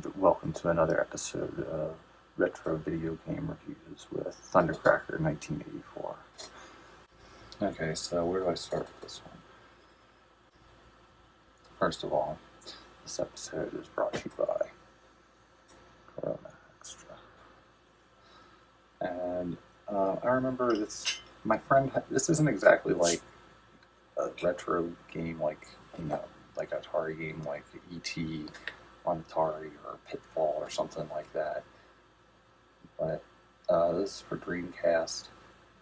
and welcome to another episode of Retro Video Game Reviews with Thundercracker1984. Okay, so where do I start with this one? First of all, this episode is brought to you by Corona Extra. And I remember this, my friend, this isn't exactly like a retro game like, like an Atari game like E.T. on Atari or Pitfall or something like that. But this is for Dreamcast,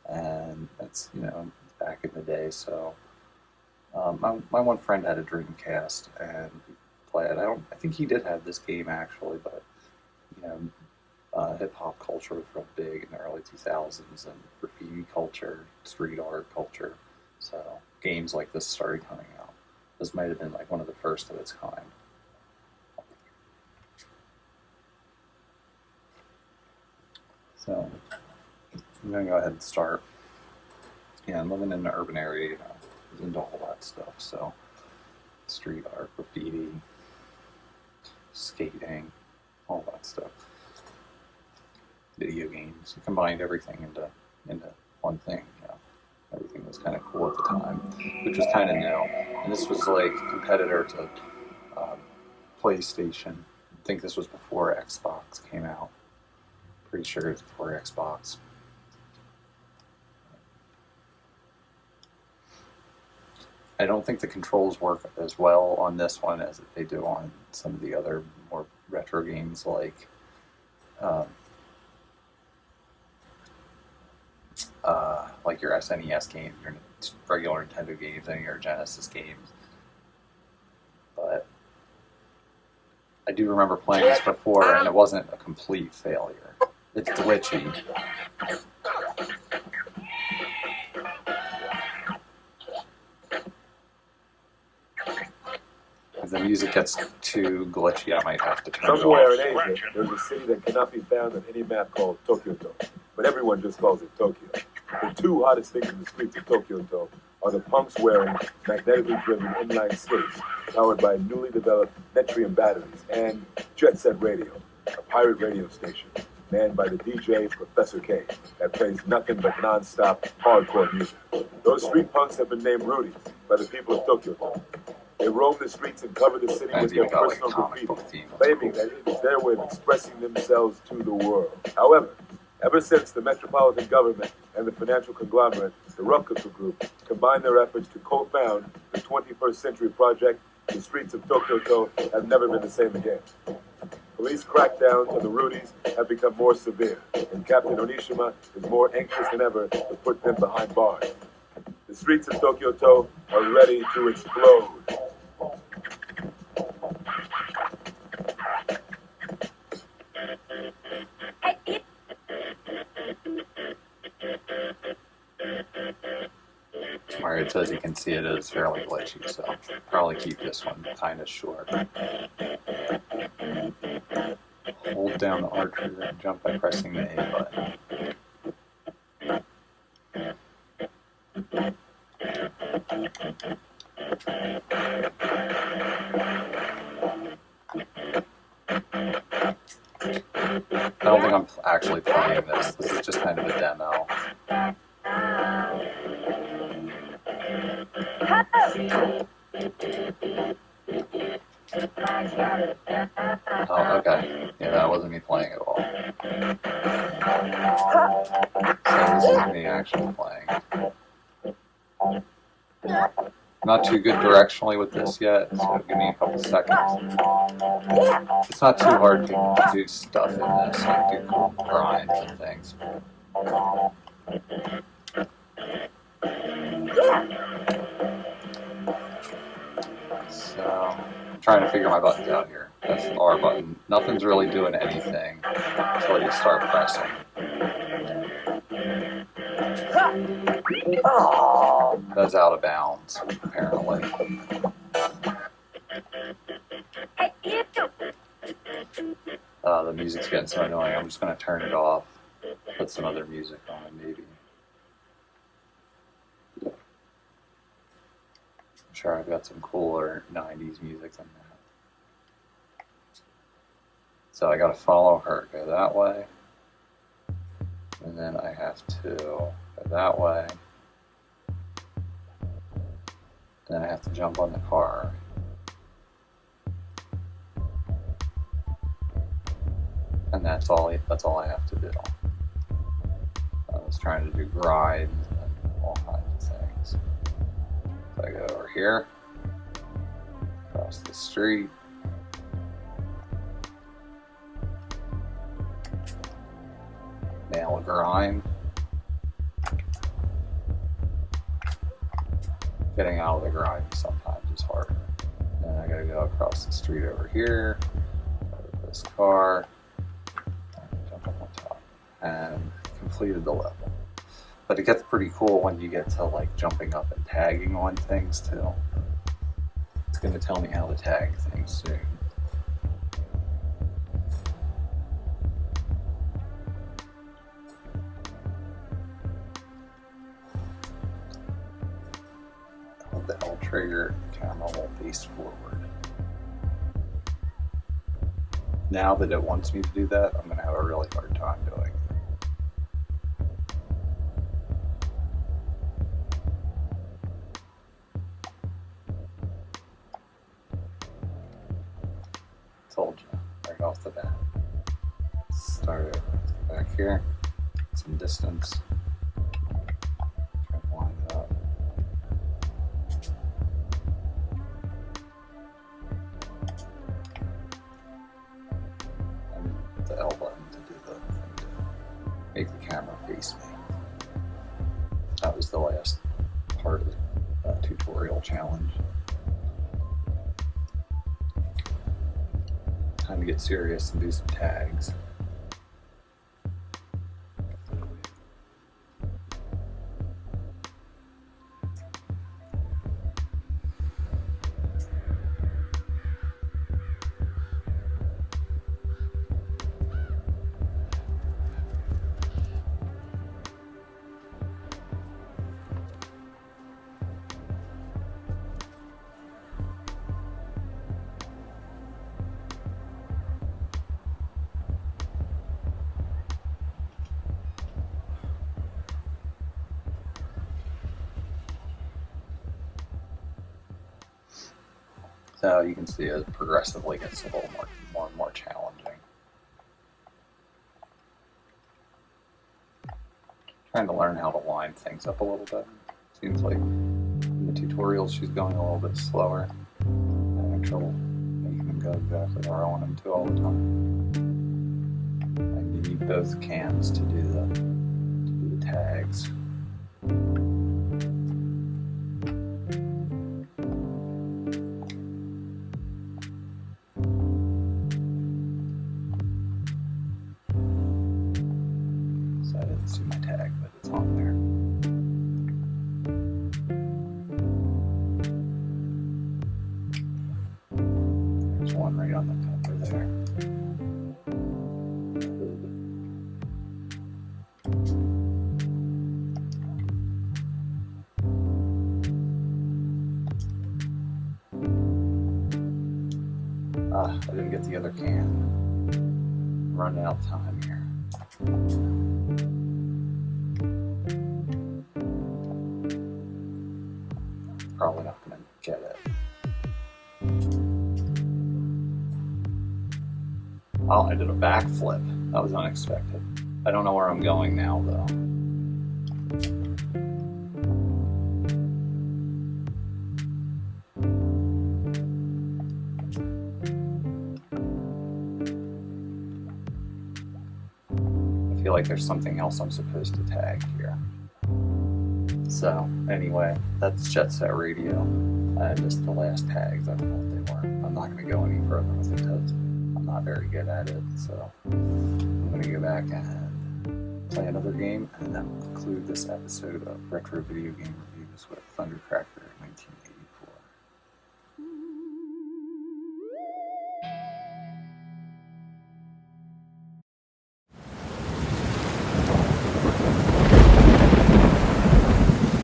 and it's, back in the day, so my one friend had a Dreamcast and we played. I think he did have this game actually, but hip hop culture was real big in the early 2000s, and graffiti culture, street art culture. So games like this started coming out. This might have been like one of the first of its kind. So I'm gonna go ahead and start. Yeah, I'm living in an urban area, into all that stuff. So street art, graffiti, skating, all that stuff. Video games. I combined everything into one thing. Everything was kind of cool at the time, which was kind of new. And this was like a competitor to PlayStation. I think this was before Xbox came out. Pretty sure it's before Xbox. I don't think the controls work as well on this one as they do on some of the other more retro games like your SNES games, your regular Nintendo games, and your Genesis games. But I do remember playing this before, and it wasn't a complete failure. It's glitchy. If the music gets too glitchy, I might have to turn it off. Somewhere in Asia, there's a city that cannot be found on any map called Tokyo, but everyone just calls it Tokyo. The two hottest things in the streets of Tokyo are the punks wearing magnetically driven inline skates powered by newly developed Metrium batteries and Jet Set Radio, a pirate radio station manned by the DJ Professor K that plays nothing but non-stop hardcore music. Those street punks have been named Rudies by the people of Tokyo. They roam the streets and cover the city with their personal graffiti, claiming that it is their way of expressing themselves to the world. However, ever since the metropolitan government and the financial conglomerate, the Rokuku Group, combined their efforts to co-found the 21st Century Project, the streets of Tokyo have never been the same again. Police crackdowns on the Rudies have become more severe, and Captain Onishima is more anxious than ever to put them behind bars. The streets of Tokyo are ready to explode. Alright, it says you can see it is fairly glitchy, so I'll probably keep this one kind of short. Hold down the R trigger and jump by pressing the A button. I don't think I'm actually playing this. This is just kind of a demo. Oh, okay. Yeah, that wasn't me playing at all. So this is me actually playing. Not too good directionally with this yet, so give me a couple seconds. It's not too hard to do stuff in this, like do cool grinds and things. So, I'm trying to figure my buttons out here. That's the R button. Nothing's really doing anything until you start pressing. That's out of bounds, apparently. The music's getting so annoying. I'm just going to turn it off. Put some other music on, maybe. I'm sure I've got some cooler 90s music than that. So I gotta follow her, go that way, and then I have to go that way, then I have to jump on the car. And that's all I have to do. I was trying to do grind and all kinds of things. So I go over here, across the street, nail a grind. Getting out of the grind sometimes is harder. Then I gotta go across the street over here, over this car, jump up on top, and completed the level. But it gets pretty cool when you get to like jumping up and tagging on things too. It's gonna tell me how to tag things soon. Hold the L trigger, camera will face forward. Now that it wants me to do that, I'm gonna have a really hard time doing it. Told you, right off the bat. Start it back here, some distance. Try to line it up. And the L button to do the thing to make the camera face me. That was the last part of the tutorial challenge. Time to get serious and do some tags. So you can see it progressively gets a little more and more challenging. Trying to learn how to line things up a little bit. Seems like in the tutorials she's going a little bit slower. I'm having trouble making them go exactly where I want them to all the time. And you need both cams to do the tags. I didn't see my tag, but it's on there. There's one right on the cover there. I didn't get the other can. I'm running out of time here. Probably not going to get it. Oh, I did a backflip. That was unexpected. I don't know where I'm going now, though. I feel like there's something else I'm supposed to tag here. So, anyway, that's Jet Set Radio. I missed the last tags. I don't know what they were. I'm not going to go any further with it because I'm not very good at it. So, I'm going to go back and play another game, and that will conclude this episode of Retro Video Game Reviews with Thundercracker